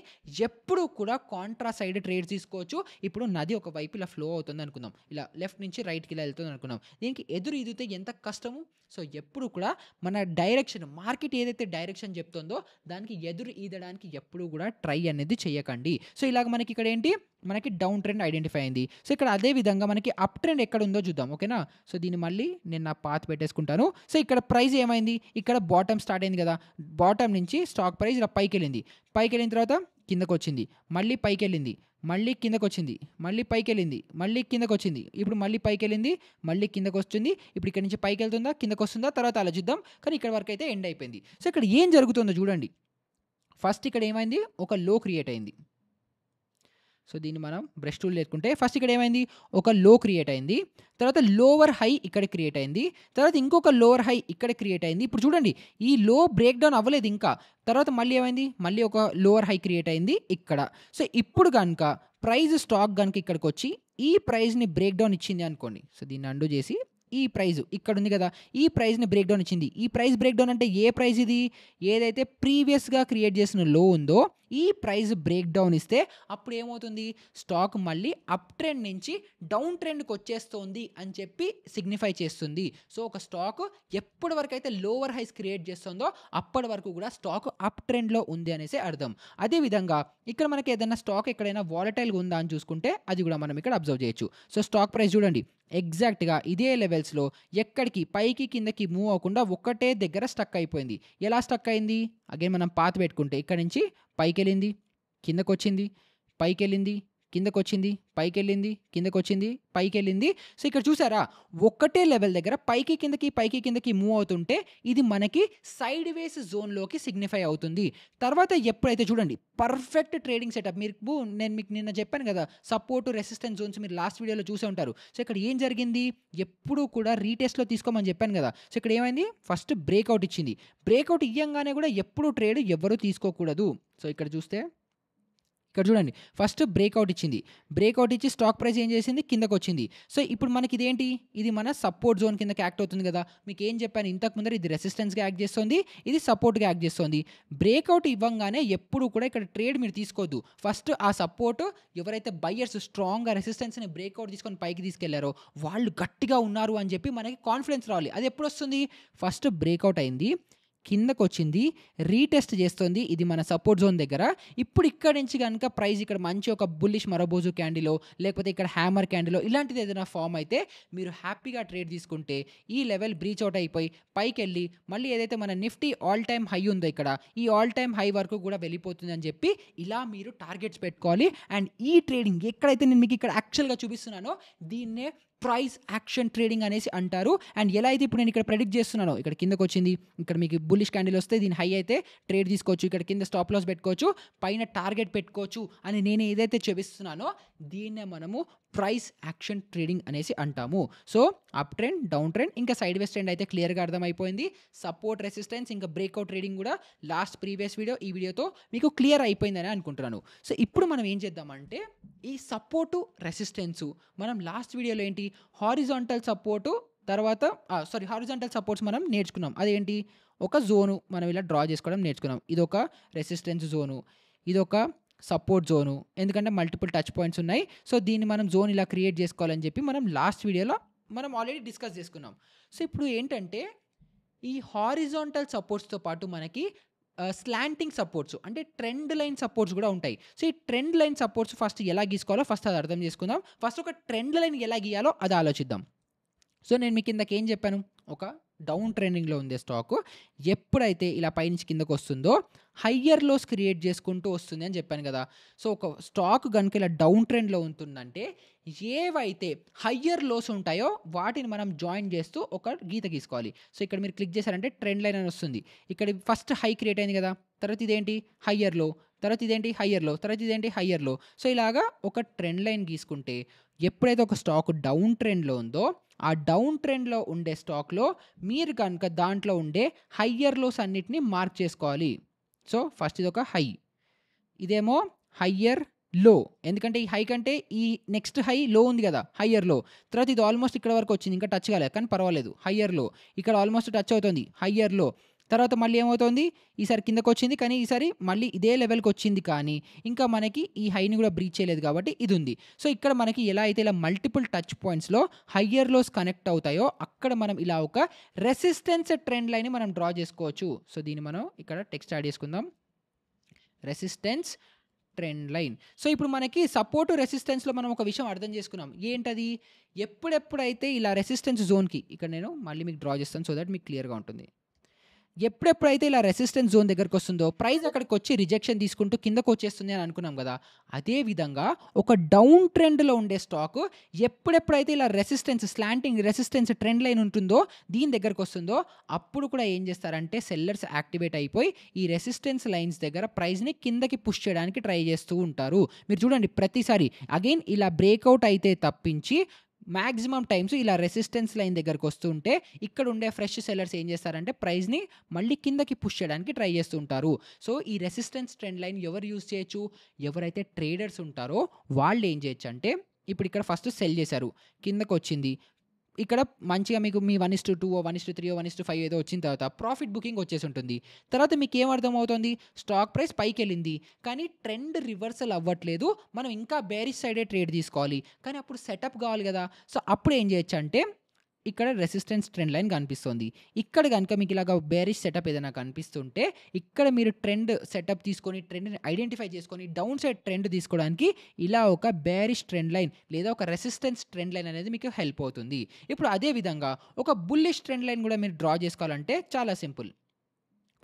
ఎప్పుడూ కూడా కాంట్రా సైడ్ ట్రేడ్ తీసుకోవచ్చు. ఇప్పుడు నది ఒక వైపు ఇలా ఫ్లో అవుతుంది అనుకుందాం, ఇలా లెఫ్ట్ నుంచి రైట్కి ఇలా వెళ్తుంది అనుకుందాం, దీనికి ఎదురు ఈదితే ఎంత కష్టము. సో ఎప్పుడు కూడా మన డైరెక్షన్, మార్కెట్ ఏదైతే డైరెక్షన్ చెప్తుందో దానికి ఎదురు ఈదడానికి ఎప్పుడు కూడా ట్రై అనేది చేయకండి. సో ఇలాగ మనకి ఇక్కడ ఏంటి, మనకి డౌన్ ట్రెండ్ ఐడెంటిఫై అయింది. సో ఇక్కడ అదే విధంగా మనకి అప్ ట్రెండ్ ఎక్కడ ఉందో చూద్దాం, ఓకేనా. సో దీన్ని మళ్ళీ నేను నా పాత్ పెట్టేసుకుంటాను. సో ఇక్కడ ప్రైస్ ఏమైంది, ఇక్కడ బాటమ్ స్టార్ట్ అయింది కదా, బాటమ్ నుంచి స్టాక్ ప్రైస్ ఇలా పైకి వెళ్ళింది, పైకి వెళ్ళిన తర్వాత కిందకు వచ్చింది, మళ్ళీ పైకి వెళ్ళింది, మళ్ళీ కిందకు వచ్చింది, మళ్ళీ పైకి వెళ్ళింది, మళ్ళీ కిందకు వచ్చింది, ఇప్పుడు మళ్ళీ పైకి వెళ్ళింది, మళ్ళీ కిందకు వస్తుంది. ఇప్పుడు ఇక్కడ నుంచి పైకి వెళ్తుందా, కిందకు వస్తుందా, తర్వాత అలా చూద్దాం. కానీ ఇక్కడ వరకు అయితే ఎండ్ అయిపోయింది. సో ఇక్కడ ఏం జరుగుతుందో చూడండి, ఫస్ట్ ఇక్కడ ఏమైంది, ఒక లో క్రియేట్ అయింది. సో దీన్ని మనం బ్రష్ టూల్ లేకుంటే ఫస్ట్ ఇక్కడ ఏమైంది, ఒక లో క్రియేట్ అయింది, తర్వాత లోవర్ హై ఇక్కడ క్రియేట్ అయింది, తర్వాత ఇంకొక లోవర్ హై ఇక్కడ క్రియేట్ అయింది. ఇప్పుడు చూడండి ఈ లో బ్రేక్ డౌన్ అవ్వలేదు ఇంకా, తర్వాత మళ్ళీ ఏమైంది, మళ్ళీ ఒక లోవర్ హై క్రియేట్ అయింది ఇక్కడ. సో ఇప్పుడు కనుక ప్రైస్ స్టాక్ కనుక ఇక్కడికి వచ్చి ఈ ప్రైస్ని బ్రేక్ డౌన్ ఇచ్చింది అనుకోండి, సో దీన్ని అండు చేసి ఈ ప్రైజ్ ఇక్కడ ఉంది కదా, ఈ ప్రైస్ని బ్రేక్ డౌన్ ఇచ్చింది. ఈ ప్రైస్ బ్రేక్ డౌన్ అంటే ఏ ప్రైస్ ఇది, ఏదైతే ప్రీవియస్గా క్రియేట్ చేసిన లో ఉందో ఈ ప్రైస్ బ్రేక్ డౌన్ ఇస్తే అప్పుడు ఏమవుతుంది, స్టాక్ మళ్ళీ అప్ ట్రెండ్ నుంచి డౌన్ ట్రెండ్కి వచ్చేస్తుంది అని చెప్పి సిగ్నిఫై చేస్తుంది. సో ఒక స్టాక్ ఎప్పటి వరకు అయితే లోవర్ హైస్ క్రియేట్ చేస్తుందో అప్పటి వరకు కూడా స్టాక్ అప్ ట్రెండ్లో ఉంది అనేసి అర్థం. అదేవిధంగా ఇక్కడ మనకి ఏదైనా స్టాక్ ఎక్కడైనా వాలటైల్గా ఉందా అని చూసుకుంటే అది కూడా మనం ఇక్కడ అబ్జర్వ్ చేయొచ్చు. సో స్టాక్ ప్రైస్ చూడండి ఎగ్జాక్ట్గా ఇదే లెవెల్స్లో ఎక్కడికి పైకి కిందకి మూవ్ అవ్వకుండా ఒకటే దగ్గర స్టక్ అయిపోయింది. ఎలా స్టక్ అయింది, అగైన్ మనం పాత పెట్టుకుంటే ఇక్కడ నుంచి పైకి వెళ్ళింది, కిందకు వచ్చింది, పైకి వెళ్ళింది, కిందకు వచ్చింది, పైకి వెళ్ళింది, కిందకు వచ్చింది, పైకి వెళ్ళింది. సో ఇక్కడ చూసారా ఒకటే లెవెల్ దగ్గర పైకి కిందకి మూవ్ అవుతుంటే ఇది మనకి సైడ్ వేస్ జోన్లోకి సిగ్నిఫై అవుతుంది. తర్వాత ఎప్పుడైతే చూడండి పర్ఫెక్ట్ ట్రేడింగ్ సెటప్, నేను మీకు నిన్న చెప్పాను కదా సపోర్ట్ రెసిస్టెన్స్ జోన్స్, మీరు లాస్ట్ వీడియోలో చూసే ఉంటారు. సో ఇక్కడ ఏం జరిగింది, ఎప్పుడు కూడా రీటెస్ట్లో తీసుకోమని చెప్పాను కదా. సో ఇక్కడ ఏమైంది, ఫస్ట్ బ్రేక్అవుట్ ఇచ్చింది, బ్రేక్అవుట్ ఇవ్వగానే కూడా ఎప్పుడు ట్రేడ్ ఎవరు తీసుకోకూడదు. సో ఇక్కడ చూస్తే ఇక్కడ చూడండి ఫస్ట్ బ్రేక్అవుట్ ఇచ్చింది, బ్రేక్అవుట్ ఇచ్చి స్టాక్ ప్రైస్ ఏం చేసింది, కిందకు వచ్చింది. సో ఇప్పుడు మనకి ఇదేంటి, ఇది మన సపోర్ట్ జోన్ కిందకి యాక్ట్ అవుతుంది కదా. మీకు ఏం చెప్పాను ఇంతకు ముందర, ఇది రెసిస్టెన్స్గా యాక్ట్ చేస్తుంది, ఇది సపోర్ట్గా యాక్ట్ చేస్తుంది. బ్రేక్అవుట్ ఇవ్వగానే ఎప్పుడు కూడా ఇక్కడ ట్రేడ్ మీరు తీసుకోవద్దు. ఫస్ట్ ఆ సపోర్ట్ ఎవరైతే బయ్యర్స్ స్ట్రాంగ్గా రెసిస్టెన్స్ని బ్రేక్అవుట్ తీసుకొని పైకి తీసుకెళ్లారో వాళ్ళు గట్టిగా ఉన్నారు అని చెప్పి మనకి కాన్ఫిడెన్స్ రావాలి. అది ఎప్పుడు వస్తుంది, ఫస్ట్ బ్రేక్అవుట్ అయింది, కిందకు వచ్చింది, రీటెస్ట్ చేస్తుంది, ఇది మన సపోర్ట్ జోన్ దగ్గర. ఇప్పుడు ఇక్కడ నుంచి కనుక ప్రైస్ ఇక్కడ మంచి ఒక బుల్లిష్ మరోబోజు క్యాండిలో లేకపోతే ఇక్కడ హ్యామర్ క్యాండిలో ఇలాంటిది ఏదైనా ఫామ్ అయితే మీరు హ్యాపీగా ట్రేడ్ తీసుకుంటే ఈ లెవెల్ బ్రీచ్ అవుట్ అయిపోయి పైకి వెళ్ళి మళ్ళీ ఏదైతే మన నిఫ్టీ ఆల్ టైమ్ హై ఉందో ఇక్కడ ఈ ఆల్ టైమ్ హై వరకు కూడా వెళ్ళిపోతుంది అని చెప్పి ఇలా మీరు టార్గెట్స్ పెట్టుకోవాలి. అండ్ ఈ ట్రేడింగ్ ఎక్కడైతే నేను మీకు ఇక్కడ యాక్చువల్గా చూపిస్తున్నానో దీన్నే ప్రైస్ యాక్షన్ ట్రేడింగ్ అనేసి అంటారు. అండ్ ఎలా అయితే ఇప్పుడు నేను ఇక్కడ ప్రెడిక్ట్ చేస్తున్నానో ఇక్కడ కిందకు వచ్చింది, ఇక్కడ మీకు బుల్లిష్ క్యాండిల్ వస్తే దీని హై అయితే ట్రేడ్ తీసుకోవచ్చు, ఇక్కడ కింద స్టాప్ లాస్ పెట్టుకోవచ్చు, పైన టార్గెట్ పెట్టుకోవచ్చు అని నేను ఏదైతే చూపిస్తున్నానో దీన్నే మనము ప్రైస్ యాక్షన్ ట్రేడింగ్ అనేసి అంటాము. So up trend, down trend, ఇంకా సైడ్ వేస్ ట్రెండ్ అయితే క్లియర్గా అర్థమైపోయింది. సపోర్ట్, రెసిస్టెన్స్, ఇంకా బ్రేక్అవుట్ ట్రేడింగ్ కూడా లాస్ట్ ప్రీవియస్ వీడియో ఈ వీడియోతో మీకు క్లియర్ అయిపోయిందని అనుకుంటున్నాను. సో ఇప్పుడు మనం ఏం చేద్దామంటే ఈ సపోర్టు, రెసిస్టెన్సు మనం లాస్ట్ వీడియోలో ఏంటి హారిజాంటల్ సపోర్టు తర్వాత హారిజాంటల్ సపోర్ట్స్ మనం నేర్చుకున్నాం. అదేంటి ఒక జోను మనం ఇలా డ్రా చేసుకోవడం నేర్చుకున్నాం. ఇదొక రెసిస్టెన్స్ జోను, ఇదొక సపోర్ట్ జోను, ఎందుకంటే మల్టిపుల్ టచ్ పాయింట్స్ ఉన్నాయి. సో దీన్ని మనం జోన్ ఇలా క్రియేట్ చేసుకోవాలని చెప్పి మనం లాస్ట్ వీడియోలో మనం ఆల్రెడీ డిస్కస్ చేసుకున్నాం. సో ఇప్పుడు ఏంటంటే ఈ హారిజాంటల్ సపోర్ట్స్తో పాటు మనకి స్లాంటింగ్ సపోర్ట్స్ అంటే ట్రెండ్ లైన్ సపోర్ట్స్ కూడా ఉంటాయి. సో ఈ ట్రెండ్ లైన్ సపోర్ట్స్ ఫస్ట్ ఎలా గీసుకోవాలో ఫస్ట్ అది అర్థం చేసుకుందాం. ఫస్ట్ ఒక ట్రెండ్ లైన్ ఎలా గీయాలో అది ఆలోచిద్దాం. సో నేను మీకు ఇందాక ఏం చెప్పాను, ఒక డౌన్ ట్రెండింగ్లో ఉంది స్టాకు. ఎప్పుడైతే ఇలా పైనుంచి కిందకు వస్తుందో హయ్యర్ లోస్ క్రియేట్ చేసుకుంటూ వస్తుంది అని చెప్పాను కదా. సో ఒక స్టాక్ కనుక ఇలా డౌన్ ట్రెండ్లో ఉంటుందంటే ఏవైతే హయ్యర్ లోస్ ఉంటాయో వాటిని మనం జాయిన్ చేస్తూ ఒక గీత గీసుకోవాలి. సో ఇక్కడ మీరు క్లిక్ చేశారంటే ట్రెండ్ లైన్ అని వస్తుంది. ఇక్కడ ఫస్ట్ హై క్రియేట్ అయింది కదా, తర్వాత ఇదేంటి హయ్యర్ లో, తర్వాత ఇదేంటి హయ్యర్ లో, తర్వాత ఇదేంటి హయ్యర్ లో. సో ఇలాగా ఒక ట్రెండ్ లైన్ గీసుకుంటే ఎప్పుడైతే ఒక స్టాక్ డౌన్ ట్రెండ్లో ఉందో ఆ డౌన్ ట్రెండ్లో ఉండే స్టాక్లో మీరు కనుక దాంట్లో ఉండే హయ్యర్ లోస్ అన్నిటిని మార్క్ చేసుకోవాలి. సో ఫస్ట్ ఇది ఒక హై, ఇదేమో హయ్యర్ లో, ఎందుకంటే ఈ హై కంటే ఈ నెక్స్ట్ హై లో ఉంది కదా హయ్యర్ లో. తర్వాత ఇది ఆల్మోస్ట్ ఇక్కడ వరకు వచ్చింది, ఇంకా టచ్ కాలేదు కానీ పర్వాలేదు హయ్యర్ లో. ఇక్కడ ఆల్మోస్ట్ టచ్ అవుతుంది హయ్యర్ లో. తర్వాత మళ్ళీ ఏమవుతుంది, ఈసారి కిందకు వచ్చింది కానీ ఈసారి మళ్ళీ ఇదే లెవెల్కి వచ్చింది కానీ ఇంకా మనకి ఈ హైని కూడా బ్రీచ్ చేయలేదు కాబట్టి ఇది ఉంది. సో ఇక్కడ మనకి ఎలా అయితే ఇలా మల్టిపుల్ టచ్ పాయింట్స్లో హయ్యర్ లోస్ కనెక్ట్ అవుతాయో అక్కడ మనం ఇలా ఒక రెసిస్టెన్స్ ట్రెండ్ లైన్ మనం డ్రా చేసుకోవచ్చు. సో దీన్ని మనం ఇక్కడ టెక్స్ట్ యాడ్ చేసుకుందాం, రెసిస్టెన్స్ ట్రెండ్ లైన్. సో ఇప్పుడు మనకి సపోర్ట్ రెసిస్టెన్స్లో మనం ఒక విషయం అర్థం చేసుకున్నాం, ఏంటది, ఎప్పుడెప్పుడైతే ఇలా రెసిస్టెన్స్ జోన్కి ఇక్కడ నేను మళ్ళీ మీకు డ్రా చేస్తాను సో దట్ మీకు క్లియర్గా ఉంటుంది. ఎప్పుడెప్పుడైతే ఇలా రెసిస్టెన్స్ జోన్ దగ్గరకు వస్తుందో ప్రైస్ అక్కడికి వచ్చి రిజెక్షన్ తీసుకుంటూ కిందకు వచ్చేస్తుంది అని అనుకున్నాం కదా. అదేవిధంగా ఒక డౌన్ ట్రెండ్లో ఉండే స్టాక్ ఎప్పుడెప్పుడైతే ఇలా resistance slanting resistance trend line ఉంటుందో దీని దగ్గరకు వస్తుందో అప్పుడు కూడా ఏం చేస్తారంటే సెల్లర్స్ యాక్టివేట్ అయిపోయి ఈ రెసిస్టెన్స్ లైన్స్ దగ్గర ప్రైస్ని కిందకి పుష్ చేయడానికి ట్రై చేస్తూ ఉంటారు. మీరు చూడండి ప్రతిసారి అగైన్ ఇలా బ్రేక్అవుట్ అయితే తప్పించి మ్యాక్సిమం టైమ్స్ ఇలా రెసిస్టెన్స్ లైన్ దగ్గరకు వస్తుంటే ఇక్కడ ఉండే ఫ్రెష్ సెల్లర్స్ ఏం చేస్తారంటే ప్రైస్ని మళ్ళీ కిందకి పుష్ చేయడానికి ట్రై చేస్తూ ఉంటారు. సో ఈ రెసిస్టెన్స్ ట్రెండ్ లైన్ ఎవరు యూజ్ చేయొచ్చు, ఎవరైతే ట్రేడర్స్ ఉంటారో వాళ్ళు ఏం చేయొచ్చు అంటే ఇప్పుడు ఇక్కడ ఫస్ట్ సెల్ చేశారు, కిందకు వచ్చింది, ఇక్కడ మంచిగా మీకు మీ 1:2 1:3 1:5 ఏదో వచ్చిన తర్వాత ప్రాఫిట్ బుకింగ్ వచ్చేసి ఉంటుంది. తర్వాత మీకు ఏం అర్థమవుతుంది, స్టాక్ ప్రైస్ పైకి వెళ్ళింది కానీ ట్రెండ్ రివర్సల్ అవ్వట్లేదు, మనం ఇంకా బేరిష్ సైడే ట్రేడ్ తీసుకోవాలి కానీ అప్పుడు సెటప్ కావాలి కదా. సో అప్పుడు ఏం చేయొచ్చు అంటే ఇక్కడ రెసిస్టెన్స్ ట్రెండ్ లైన్ కనిపిస్తుంది, ఇక్కడ కనుక మీకు ఇలాగ బేరిష్ సెటప్ ఏదైనా కనిపిస్తుంటే ఇక్కడ మీరు ట్రెండ్ సెటప్ తీసుకొని ట్రెండ్ని ఐడెంటిఫై చేసుకొని డౌన్ సైడ్ ట్రెండ్ తీసుకోవడానికి ఇలా ఒక బేరిష్ ట్రెండ్ లైన్ లేదా ఒక రెసిస్టెన్స్ ట్రెండ్ లైన్ అనేది మీకు హెల్ప్ అవుతుంది. ఇప్పుడు అదే విధంగా ఒక బుల్లిష్ ట్రెండ్ లైన్ కూడా మీరు డ్రా చేసుకోవాలంటే చాలా సింపుల్.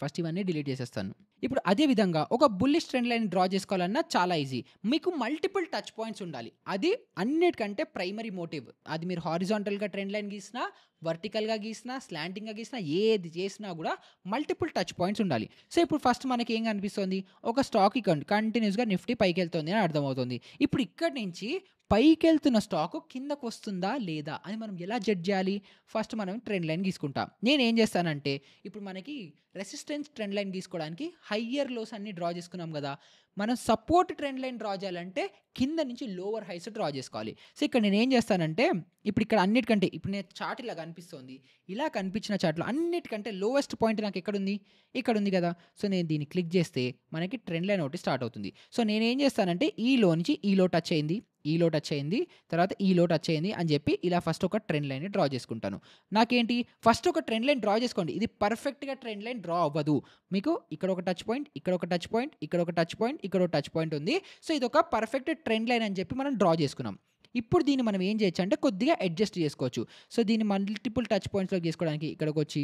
ఫస్ట్ ఇవన్నీ డిలీట్ చేసేస్తాను. ఇప్పుడు అదే విధంగా ఒక బుల్లిష్ ట్రెండ్ లైన్ డ్రా చేసుకోవాలన్నా చాలా ఈజీ, మీకు మల్టిపుల్ టచ్ పాయింట్స్ ఉండాలి. అది అన్నిటికంటే ప్రైమరీ మోటివ్. అది మీరు హారిజాంటల్గా ట్రెండ్ లైన్ గీసినా, వర్టికల్గా గీసినా, స్లాంటింగ్గా గీసినా, ఏది చేసినా కూడా మల్టిపుల్ టచ్ పాయింట్స్ ఉండాలి. సో ఇప్పుడు ఫస్ట్ మనకి ఏం కనిపిస్తుంది, ఒక స్టాక్ కంటిన్యూస్గా నిఫ్టీ పైకి వెళ్తుంది అని అర్థమవుతుంది. ఇప్పుడు ఇక్కడి నుంచి పైకి వెళ్తున్న స్టాక్ కిందకు వస్తుందా లేదా అని మనం ఎలా జడ్జ్ చేయాలి, ఫస్ట్ మనం ట్రెండ్ లైన్ గీసుకుంటాం. నేను ఏం చేస్తానంటే ఇప్పుడు మనకి రెసిస్టెన్స్ ట్రెండ్ లైన్ గీసుకోవడానికి హయ్యర్ లోస్ అన్ని డ్రా చేసుకున్నాం కదా, మనం సపోర్ట్ ట్రెండ్ లైన్ డ్రా చేయాలంటే కింద నుంచి లోవర్ హైస్ డ్రా చేసుకోవాలి. సో ఇక్కడ నేను ఏం చేస్తానంటే ఇప్పుడు ఇక్కడ అన్నిటికంటే ఇప్పుడు నేను చార్ట్ ఇలా కనిపిస్తుంది, ఇలా కనిపించిన చార్ట్లో అన్నిటికంటే లోవెస్ట్ పాయింట్ నాకు ఎక్కడుంది, ఇక్కడ ఉంది కదా. సో నేను దీన్ని క్లిక్ చేస్తే మనకి ట్రెండ్ లైన్ ఒకటి స్టార్ట్ అవుతుంది. సో నేను ఏం చేస్తానంటే ఈ లో నుంచి ఈ లో టచ్ అయింది, ఈ లో టచ్ అయింది, తర్వాత ఈ లో టచ్ అయింది అని చెప్పి ఇలా ఫస్ట్ ఒక ట్రెండ్ లైన్ డ్రా చేసుకుంటాను. నాకేంటి ఫస్ట్ ఒక ట్రెండ్ లైన్ డ్రా చేసుకోండి, ఇది పర్ఫెక్ట్గా ట్రెండ్ లైన్ డ్రా అవ్వదు. మీకు ఇక్కడ ఒక టచ్ పాయింట్, ఇక్కడ ఒక టచ్ పాయింట్, ఇక్కడ ఒక టచ్ పాయింట్, ఇక్కడ ఒక టచ్ పాయింట్ ఉంది. సో ఇది ఒక పర్ఫెక్ట్ ట్రెండ్ లైన్ అని చెప్పి మనం డ్రా చేసుకున్నాం. ఇప్పుడు దీన్ని మనం ఏం చేయొచ్చు అంటే కొద్దిగా అడ్జస్ట్ చేసుకోవచ్చు. సో దీన్ని మల్టిపుల్ టచ్ పాయింట్స్లో చేసుకోవడానికి ఇక్కడికి వచ్చి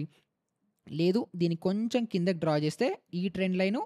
లేదు దీన్ని కొంచెం కిందకి డ్రా చేస్తే ఈ ట్రెండ్ లైను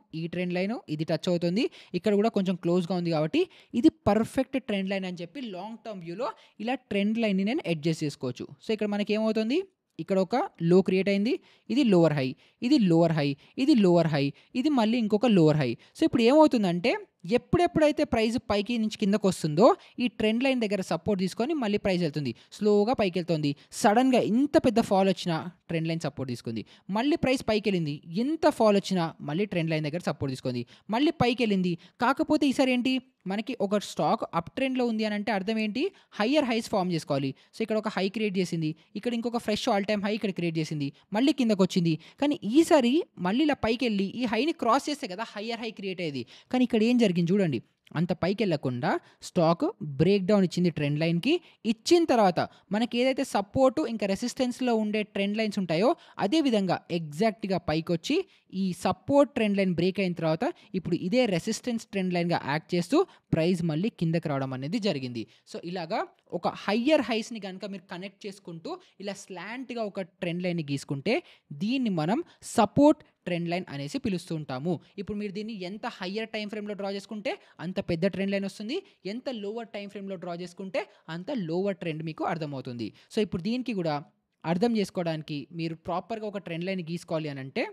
ఇది టచ్ అవుతుంది, ఇక్కడ కూడా కొంచెం క్లోజ్గా ఉంది కాబట్టి ఇది పర్ఫెక్ట్ ట్రెండ్ లైన్ అని చెప్పి లాంగ్ టర్మ్ వ్యూలో ఇలా ట్రెండ్ లైన్ని నేను అడ్జస్ట్ చేసుకోవచ్చు. సో ఇక్కడ మనకి ఏమవుతుంది, ఇక్కడ ఒక లో క్రియేట్ అయింది. ఇది లోవర్ హై, ఇది లోవర్ హై, ఇది లోవర్ హై, ఇది మళ్ళీ ఇంకొక లోవర్ హై. సో ఇప్పుడు ఏమవుతుందంటే ఎప్పుడెప్పుడైతే ప్రైస్ పైకి నుంచి కిందకు వస్తుందో ఈ ట్రెండ్ లైన్ దగ్గర సపోర్ట్ తీసుకొని మళ్ళీ ప్రైస్ వెళ్తుంది, స్లోగా పైకి వెళ్తుంది. సడన్గా ఇంత పెద్ద ఫాల్ వచ్చినా ట్రెండ్ లైన్ సపోర్ట్ తీసుకుంది. మళ్ళీ ప్రైస్ పైకి వెళ్ళింది, ఎంత ఫాల్ వచ్చినా మళ్ళీ ట్రెండ్ లైన్ దగ్గర సపోర్ట్ తీసుకుంది, మళ్ళీ పైకి వెళ్ళింది. కాకపోతే ఈసారి ఏంటి, మనకి ఒక స్టాక్ అప్ ట్రెండ్లో ఉంది అని అంటే అర్థం ఏంటి, హయ్యర్ హైస్ ఫామ్ చేసుకోవాలి. సో ఇక్కడ ఒక హై క్రియేట్ చేసింది, ఇక్కడ ఇంకొక ఫ్రెష్ ఆల్ టైమ్ హై ఇక్కడ క్రియేట్ చేసింది, మళ్ళీ కిందకు వచ్చింది. కానీ ఈసారి మళ్ళీ ఇలా పైకి వెళ్ళి ఈ హైని క్రాస్ చేస్తే కదా హయ్యర్ హై క్రియేట్ అయ్యేది. కానీ ఇక్కడ ఏం జరిగింది చూడండి, అంత పైకి వెళ్ళకుండా స్టాక్ బ్రేక్ డౌన్ ఇచ్చింది ట్రెండ్ లైన్కి. ఇచ్చిన తర్వాత మనకి ఏదైతే సపోర్టు ఇంకా రెసిస్టెన్స్లో ఉండే ట్రెండ్ లైన్స్ ఉంటాయో అదేవిధంగా ఎగ్జాక్ట్గా పైకి వచ్చి ఈ సపోర్ట్ ట్రెండ్ లైన్ బ్రేక్ అయిన తర్వాత ఇప్పుడు ఇదే రెసిస్టెన్స్ ట్రెండ్ లైన్గా యాక్ట్ చేస్తూ ప్రైస్ మళ్ళీ కిందకి రావడం అనేది జరిగింది. సో ఇలాగా ఒక హయ్యర్ హైస్ని కనుక మీరు కనెక్ట్ చేసుకుంటూ ఇలా స్లాంట్గా ఒక ట్రెండ్ లైన్ని గీసుకుంటే దీన్ని మనం సపోర్ట్ ట్రెండ్ లైన్ అనేసి పిలుస్తూ ఉంటాము. ఇప్పుడు మీరు దీన్ని ఎంత హయ్యర్ టైం ఫ్రేమ్లో డ్రా చేసుకుంటే అంత పెద్ద ట్రెండ్ లైన్ వస్తుంది, ఎంత లోవర్ టైం ఫ్రేమ్లో డ్రా చేసుకుంటే అంత లోవర్ ట్రెండ్ మీకు అర్థమవుతుంది. సో ఇప్పుడు దీనికి కూడా అర్థం చేసుకోవడానికి మీరు ప్రాపర్గా ఒక ట్రెండ్ లైన్ గీసుకోవాలి అని అంటే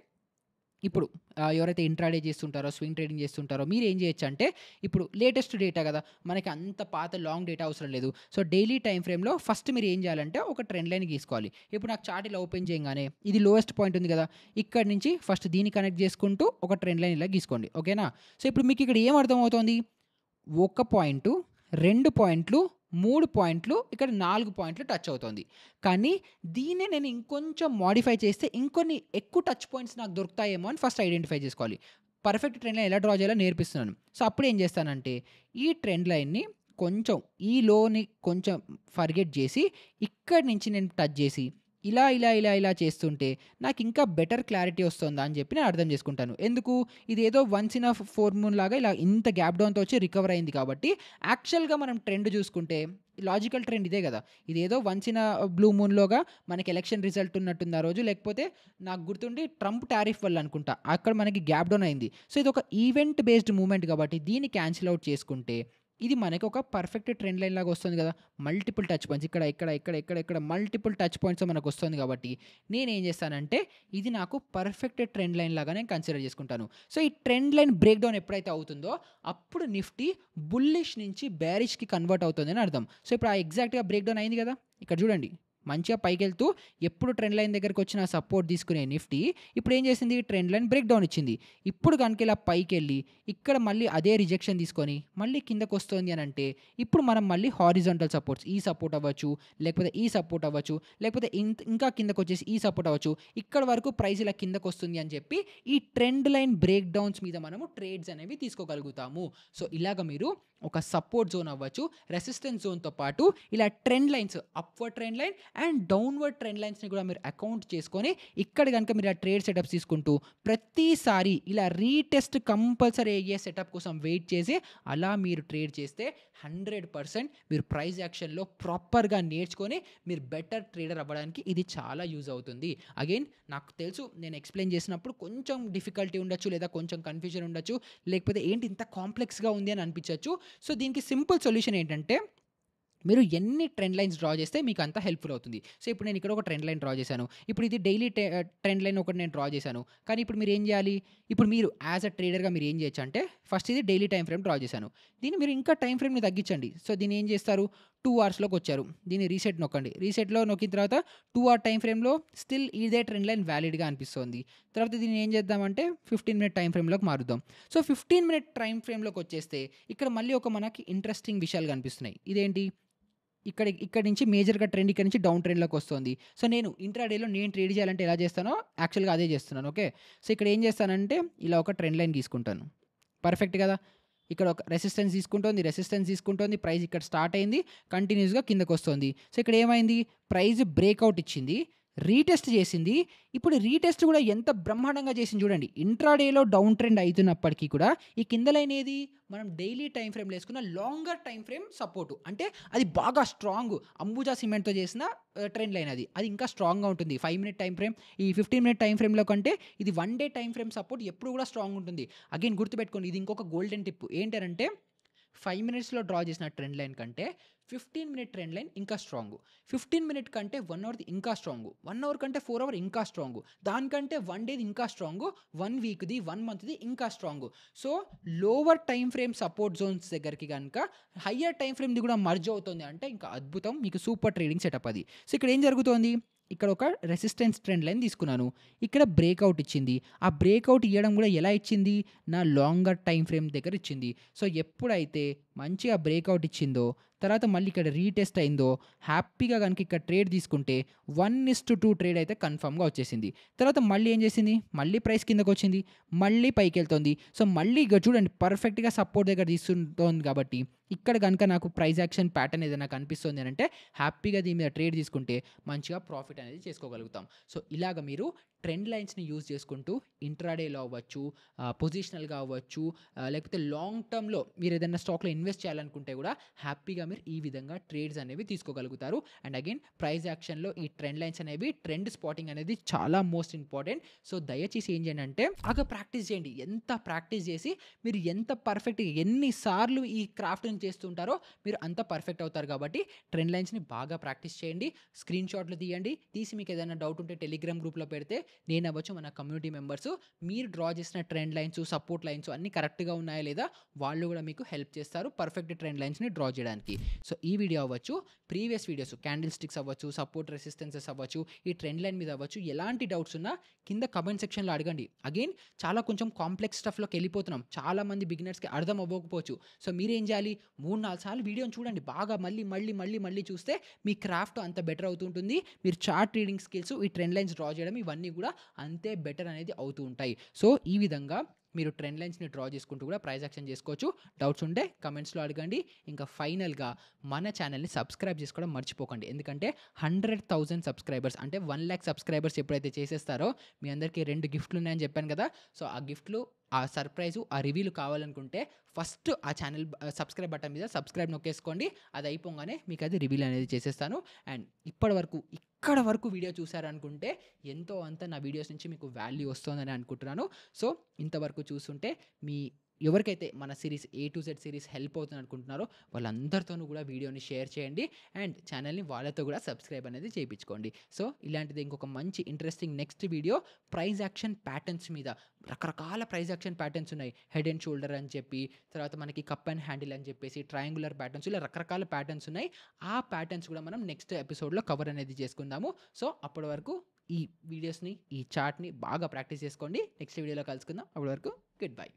ఇప్పుడు ఎవరైతే ఇంట్రాడే చేస్తుంటారో స్వింగ్ ట్రేడింగ్ చేస్తుంటారో మీరు ఏం చేయొచ్చు అంటే ఇప్పుడు లేటెస్ట్ డేటా కదా, మనకి అంత పాత లాంగ్ డేటా అవసరం లేదు. సో డైలీ టైం ఫ్రేమ్లో ఫస్ట్ మీరు ఏం చేయాలంటే ఒక ట్రెండ్ లైన్ గీసుకోవాలి. ఇప్పుడు నాకు చార్ట్ ఇలా ఓపెన్ చేయగానే ఇది లోయెస్ట్ పాయింట్ ఉంది కదా, ఇక్కడ నుంచి ఫస్ట్ దీన్ని కనెక్ట్ చేసుకుంటూ ఒక ట్రెండ్ లైన్ ఇలా గీసుకోండి, ఓకేనా. సో ఇప్పుడు మీకు ఇక్కడ ఏం అర్థమవుతుంది, 1 పాయింట్, 2 పాయింట్లు, 3 పాయింట్లు, ఇక్కడ 4 పాయింట్లు టచ్ అవుతుంది. కానీ దీన్నే నేను ఇంకొంచెం మోడిఫై చేస్తే ఇంకొన్ని ఎక్కువ టచ్ పాయింట్స్ నాకు దొరుకుతాయేమో అని ఫస్ట్ ఐడెంటిఫై చేసుకోవాలి. పర్ఫెక్ట్ ట్రెండ్ లైన్ ఎలా డ్రా చేయాలో నేర్పిస్తున్నాను. సో అప్పుడు ఏం చేస్తానంటే ఈ ట్రెండ్ లైన్ని కొంచెం ఈ లోని కొంచెం ఫర్గెట్ చేసి ఇక్కడి నుంచి నేను టచ్ చేసి ఇలా ఇలా ఇలా ఇలా చేస్తుంటే నాకు ఇంకా బెటర్ క్లారిటీ వస్తుందా అని చెప్పి నేను అర్థం చేసుకుంటాను. ఎందుకు, ఇది ఏదో once in a four moon లాగా ఇలా ఇంత గ్యాప్ డౌన్తో వచ్చి రికవర్ అయింది కాబట్టి యాక్చువల్గా మనం ట్రెండ్ చూసుకుంటే లాజికల్ ట్రెండ్ ఇదే కదా. ఇది ఏదో వన్స్ ఇన్ బ్లూ మూన్లోగా మనకి ఎలక్షన్ రిజల్ట్ ఉన్నట్టుంది ఆ రోజు, లేకపోతే నాకు గుర్తుండి ట్రంప్ టారిఫ్ వల్ల అనుకుంటా అక్కడ మనకి గ్యాప్ డౌన్ అయింది. సో ఇది ఒక ఈవెంట్ బేస్డ్ మూమెంట్ కాబట్టి దీన్ని క్యాన్సిల్ అవుట్ చేసుకుంటే ఇది మనకి ఒక పర్ఫెక్ట్ ట్రెండ్ లైన్ లాగా వస్తుంది కదా. మల్టిపుల్ టచ్ పాయింట్స్ ఇక్కడ ఇక్కడ ఇక్కడ ఇక్కడ ఇక్కడ మల్టిపుల్ టచ్ పాయింట్స్ మనకు వస్తుంది కాబట్టి నేనేం చేస్తానంటే ఇది నాకు పర్ఫెక్ట్ ట్రెండ్ లైన్ లాగా నేను కన్సిడర్ చేసుకుంటాను. సో ఈ ట్రెండ్ లైన్ బ్రేక్ డౌన్ ఎప్పుడైతే అవుతుందో అప్పుడు నిఫ్టీ బుల్లిష్ నుంచి బేరిష్కి కన్వర్ట్ అవుతుంది అని అర్థం. సో ఇప్పుడు ఆ ఎగ్జాక్ట్గా బ్రేక్ డౌన్ అయింది కదా, ఇక్కడ చూడండి మంచిగా పైకి వెళ్తూ ఎప్పుడు ట్రెండ్ లైన్ దగ్గరికి వచ్చిన సపోర్ట్ తీసుకునే నిఫ్టీ ఇప్పుడు ఏం చేసింది, ట్రెండ్ లైన్ బ్రేక్ డౌన్ ఇచ్చింది. ఇప్పుడు కనుక ఇలా పైకి వెళ్ళి ఇక్కడ మళ్ళీ అదే రిజెక్షన్ తీసుకొని మళ్ళీ కిందకు వస్తుంది అని అంటే ఇప్పుడు మనం మళ్ళీ హారిజాంటల్ సపోర్ట్స్ ఈ సపోర్ట్ అవ్వచ్చు, లేకపోతే ఈ సపోర్ట్ అవ్వచ్చు, లేకపోతే ఇంకా కిందకు వచ్చేసి ఈ సపోర్ట్ అవ్వచ్చు, ఇక్కడ వరకు ప్రైస్ ఇలా కిందకు వస్తుంది అని చెప్పి ఈ ట్రెండ్ లైన్ బ్రేక్ డౌన్స్ మీద మనము ట్రేడ్స్ అనేవి తీసుకోగలుగుతాము. సో ఇలాగ మీరు ఒక సపోర్ట్ జోన్ అవ్వచ్చు, రెసిస్టెన్స్ జోన్తో పాటు ఇలా trend lines upward trend line and downward trend లైన్స్ని కూడా మీరు అకౌంట్ చేసుకొని ఇక్కడ కనుక మీరు ఆ ట్రేడ్ సెటప్స్ తీసుకుంటూ ప్రతిసారి ఇలా రీటెస్ట్ కంపల్సరీ అయ్యే సెటప్ కోసం వెయిట్ చేసి అలా మీరు ట్రేడ్ చేస్తే 100% మీరు ప్రైస్ యాక్షన్లో ప్రాపర్గా నేర్చుకొని మీరు బెటర్ ట్రేడర్ అవ్వడానికి ఇది చాలా యూజ్ అవుతుంది. అగైన్ నాకు తెలుసు నేను ఎక్స్ప్లెయిన్ చేసినప్పుడు కొంచెం డిఫికల్టీ ఉండొచ్చు, లేదా కొంచెం కన్ఫ్యూజన్ ఉండొచ్చు, లేకపోతే ఏంటి ఇంత కాంప్లెక్స్గా ఉంది అని అనిపించవచ్చు. సో దీనికి సింపుల్ సొల్యూషన్ ఏంటంటే మీరు ఎన్ని ట్రెండ్ లైన్స్ డ్రా చేస్తే మీకు అంత హెల్ప్ఫుల్ అవుతుంది. సో ఇప్పుడు నేను ఇక్కడ ఒక ట్రెండ్ లైన్ డ్రా చేశాను, ఇప్పుడు ఇది డైలీ ట్రెండ్ లైన్ ఒకటి నేను డ్రా చేశాను. కానీ ఇప్పుడు మీరు ఏం చేయాలి, ఇప్పుడు మీరు యాజ్ అ ట్రేడర్గా మీరు ఏం చేయొచ్చు అంటే ఫస్ట్ ఇది డైలీ టైం ఫ్రేమ్ డ్రా చేశాను, దీన్ని మీరు ఇంకా టైం ఫ్రేమ్ని తగ్గించండి. సో దీన్ని ఏం చేస్తారు, 2 అవర్స్లోకి వచ్చారు, దీన్ని రీసెట్ నొక్కండి. రీసెట్లో నొక్కిన తర్వాత 2 అవర్ టైం ఫ్రేమ్లో స్టిల్ ఇదే ట్రెండ్ లైన్ వ్యాలిడ్గా అనిపిస్తుంది. తర్వాత దీన్ని ఏం చేద్దామంటే 15 మినిట్ టైం ఫ్రేమ్లోకి మారుద్దాం. సో 15 మినిట్ టైం ఫ్రేమ్లోకి వచ్చేస్తే ఇక్కడ మళ్ళీ ఒక మనకి ఇంట్రెస్టింగ్ విషయాలు కనిపిస్తున్నాయి. ఇదేంటి, ఇక్కడ నుంచి మేజర్గా ట్రెండ్ ఇక్కడ నుంచి డౌన్ ట్రెండ్లోకి వస్తుంది. సో నేను ఇంట్రాడేలో నేను ట్రేడ్ చేయాలంటే ఎలా చేస్తానో యాక్చువల్గా అదే చేస్తున్నాను, ఓకే. సో ఇక్కడ ఏం చేస్తానంటే ఇలా ఒక ట్రెండ్ లైన్ తీసుకుంటాను, పర్ఫెక్ట్ కదా. ఇక్కడ ఒక రెసిస్టెన్స్ తీసుకుంటోంది, ప్రైస్ ఇక్కడ స్టార్ట్ అయింది, కంటిన్యూస్గా కిందకు వస్తుంది. సో ఇక్కడ ఏమైంది, ప్రైస్ బ్రేక్అవుట్ ఇచ్చింది, రీటెస్ట్ చేసింది. ఇప్పుడు రీటెస్ట్ కూడా ఎంత బ్రహ్మాండంగా చేసింది చూడండి. ఇంట్రాడేలో డౌన్ ట్రెండ్ అవుతున్నప్పటికీ కూడా ఈ కింద లైన్ ఏది, మనం డైలీ టైం ఫ్రేమ్లో వేసుకున్న లాంగర్ టైం ఫ్రేమ్ సపోర్టు, అంటే అది బాగా స్ట్రాంగ్ అంబుజా సిమెంట్తో చేసిన ట్రెండ్ లైన్, అది ఇంకా స్ట్రాంగ్గా ఉంటుంది. 5 మినిట్ టైం ఫ్రేమ్ ఈ 15 మినిట్ టైం ఫ్రేమ్లో కంటే ఇది 1 డే టైం ఫ్రేమ్ సపోర్ట్ ఎప్పుడు కూడా స్ట్రాంగ్ ఉంటుంది. అగైన్ గుర్తుపెట్టుకోండి, ఇది ఇంకొక గోల్డెన్ టిప్ ఏంటంటే 5 మినిట్స్‌లో డ్రా చేసిన ట్రెండ్ లైన్ కంటే 15 మినిట్ ట్రెండ్ లైన్ ఇంకా స్ట్రాంగు. 15 మినిట్ కంటే 1 అవర్‌ది ఇంకా స్ట్రాంగు. 1 అవర్ కంటే 4 అవర్ ఇంకా స్ట్రాంగు. దానికంటే 1 డేది ఇంకా స్ట్రాంగు. 1 వీక్‌ది, 1 మంత్‌ది ఇంకా strong. So, lower time frame support Jones దగ్గరికి గనుక హయ్యర్ టైమ్ ఫ్రేమ్‌ది కూడా మర్జ్ అవుతుంది అంటే ఇంకా అద్భుతం. మీకు సూపర్ ట్రేడింగ్ సెటప్ అది. సో, ఇక్కడ ఏం జరుగుతోంది? ఇక్కడ ఒక రెసిస్టెన్స్ ట్రెండ్ లైన్ తీసుకున్నాను. ఇక్కడ బ్రేక్‌ఔట్ ఇచ్చింది. ఆ బ్రేక్‌ఔట్ ఇయ్యడం కూడా ఎలా ఇచ్చింది? నా లాంగర్ టైమ్ ఫ్రేమ్ దగ్గర ఇచ్చింది. సో, ఎప్పుడైతే మంచిగా బ్రేక్‌ఔట్ ఇచ్చిందో, తర్వాత మళ్ళీ ఇక్కడ రీటెస్ట్ అయిందో, హ్యాపీగా గనుక ఇక్కడ ట్రేడ్ తీసుకుంటే 1:2 ట్రేడ్ అయితే కన్ఫర్మ్‌గా వచ్చేసింది. తర్వాత మళ్ళీ ఏం చేసింది? మళ్ళీ ప్రైస్ కిందకొచ్చింది. మళ్ళీ పైకెళ్తోంది. సో, మళ్ళీ ఇగ చూడండి పర్ఫెక్ట్‌గా సపోర్ట్ దగ్గర తీసుకుంటోంది కాబట్టి, ఇక్కడ గనుక నాకు ప్రైస్ యాక్షన్ ప్యాటర్న్ ఏదైనా కనిపిస్తుంది అనంటే హ్యాపీగా దీని మీద ట్రేడ్ తీసుకుంటే మంచిగా ప్రాఫిట్ అనేది చేసుకోగలుగుతాం. సో, ఇలాగ మీరు ట్రెండ్ లైన్స్‌ని యూజ్ చేసుకుంటూ ఇంట్రాడేలో అవ్వచ్చు, పొజిషనల్‌గా అవ్వచ్చు, లేకపోతే లాంగ్ టర్మ్‌లో మీరేదైనా స్టాక్‌లో ఇన్వెస్ట్ చేయాలనుకుంటే కూడా హ్యాపీగా మీరు ఈ విధంగా ట్రేడ్స్ అనేవి తీసుకోగలుగుతారు. అండ్ అగైన్ ప్రైస్ యాక్షన్‌లో ఈ ట్రెండ్ లైన్స్ అనేవి ట్రెండ్ స్పాటింగ్ అనేది చాలా మోస్ట్ ఇంపార్టెంట్. సో, దయచేసి ఏం చేయండి అంటే బాగా ప్రాక్టీస్ చేయండి. ఎంత ప్రాక్టీస్ చేసి మీరు ఎంత పర్ఫెక్ట్‌గా ఎన్ని సార్లు ఈ క్రాఫ్ట్‌ని చేస్తుంటారో మీరు అంత పర్ఫెక్ట్ అవుతారు కాబట్టి ట్రెండ్ లైన్స్‌ని బాగా ప్రాక్టీస్ చేయండి. స్క్రీన్‌షాట్లు తీయండి. తీసి మీకు ఏదైనా డౌట్ ఉంటే టెలిగ్రామ్ గ్రూప్‌లో పెడితే నేనవ్వచ్చు, మన కమ్యూనిటీ మెంబర్స్ మీరు డ్రా చేసిన ట్రెండ్ లైన్స్, సపోర్ట్ లైన్స్ అన్నీ కరెక్ట్‌గా ఉన్నాయా లేదా వాళ్ళు కూడా మీకు హెల్ప్ చేస్తారు పర్ఫెక్ట్ ట్రెండ్ లైన్స్‌ని డ్రా చేయడానికి. సో, ఈ వీడియో అవ్వచ్చు, ప్రీవియస్ వీడియోస్ క్యాండిల్ స్టిక్స్ అవ్వచ్చు, సపోర్ట్ రెసిస్టెన్సెస్ అవ్వచ్చు, ఈ ట్రెండ్ లైన్ మీద అవ్వచ్చు, ఎలాంటి డౌట్స్ ఉన్నా కింద కామెంట్ సెక్షన్‌లో అడగండి. అగైన్ చాలా కొంచెం కాంప్లెక్స్ స్టఫ్‌లోకి వెళ్ళిపోతున్నాం. చాలా మంది బిగినర్స్‌కి అర్థం అవ్వకపోవచ్చు. సో, మీరేం చేయాలి? 3, 4 సార్లు వీడియోని చూడండి. బాగా మళ్ళీ చూస్తే మీ క్రాఫ్ట్ అంత బెటర్ అవుతుంటుంది. మీరు చార్ట్ రీడింగ్ స్కిల్స్, ఈ ట్రెండ్ లైన్స్ డ్రా చేయడం ఇవన్నీ కూడా అంతే బెటర్ అనేది అవుతూ ఉంటాయి. సో, ఈ విధంగా మీరు ట్రెండ్ లైన్స్‌ని డ్రా చేసుకుంటూ కూడా ప్రైస్ యాక్షన్ చేసుకోవచ్చు. డౌట్స్ ఉంటే కమెంట్స్‌లో అడగండి. ఇంకా ఫైనల్‌గా మన ఛానల్‌ని సబ్స్క్రైబ్ చేసుకోవడం మర్చిపోకండి. ఎందుకంటే 100,000 సబ్స్క్రైబర్స్ అంటే 1,00,000 సబ్స్క్రైబర్స్ ఎప్పుడైతే చేసేస్తారో మీ అందరికీ 2 గిఫ్ట్‌లు ఉన్నాయని చెప్పాను కదా! సో, ఆ గిఫ్ట్‌లు, ఆ సర్ప్రైజు, ఆ రివీల్ కావాలనుకుంటే ఫస్ట్ ఆ ఛానల్ సబ్స్క్రైబ్ బటన్ మీద సబ్స్క్రైబ్ నొక్కేసుకోండి. అది అయిపోగానే మీకు అది రివీల్ అనేది చేసేస్తాను. అండ్ ఇక్కడ వరకు వీడియో చూసారనుకుంటే ఎంతో అంత నా వీడియోస్ నుంచి మీకు వాల్యూ వస్తుందని అనుకుంటున్నాను. సో, ఇంతవరకు చూసుంటే మీ ఎవరికైతే మన series A to Z series help అవుతుంది అనుకుంటున్నారో వాళ్ళందరితోనూ కూడా వీడియోని షేర్ చేయండి. అండ్ ఛానల్‌ని వాళ్ళతో కూడా సబ్స్క్రైబ్ అనేది చేయించుకోండి. సో, ఇలాంటిది ఇంకొక మంచి interesting next video price action patterns మీద, రకరకాల ప్రైస్ యాక్షన్ ప్యాటర్న్స్ ఉన్నాయి. హెడ్ అండ్ షోల్డర్ అని చెప్పి, తర్వాత మనకి కప్ అండ్ హ్యాండిల్ అని చెప్పేసి, ట్రయాంగులర్ ప్యాటర్న్స్, ఇలా రకరకాల ప్యాటర్న్స్ ఉన్నాయి. ఆ ప్యాటర్న్స్ కూడా మనం నెక్స్ట్ ఎపిసోడ్‌లో కవర్ అనేది చేసుకుందాము. సో, అప్పటి వరకు ఈ వీడియోస్‌ని, ఈ చార్ట్‌ని బాగా ప్రాక్టీస్ చేసుకోండి. నెక్స్ట్ వీడియోలో కలుసుకుందాం. అప్పటి వరకు గుడ్ బై.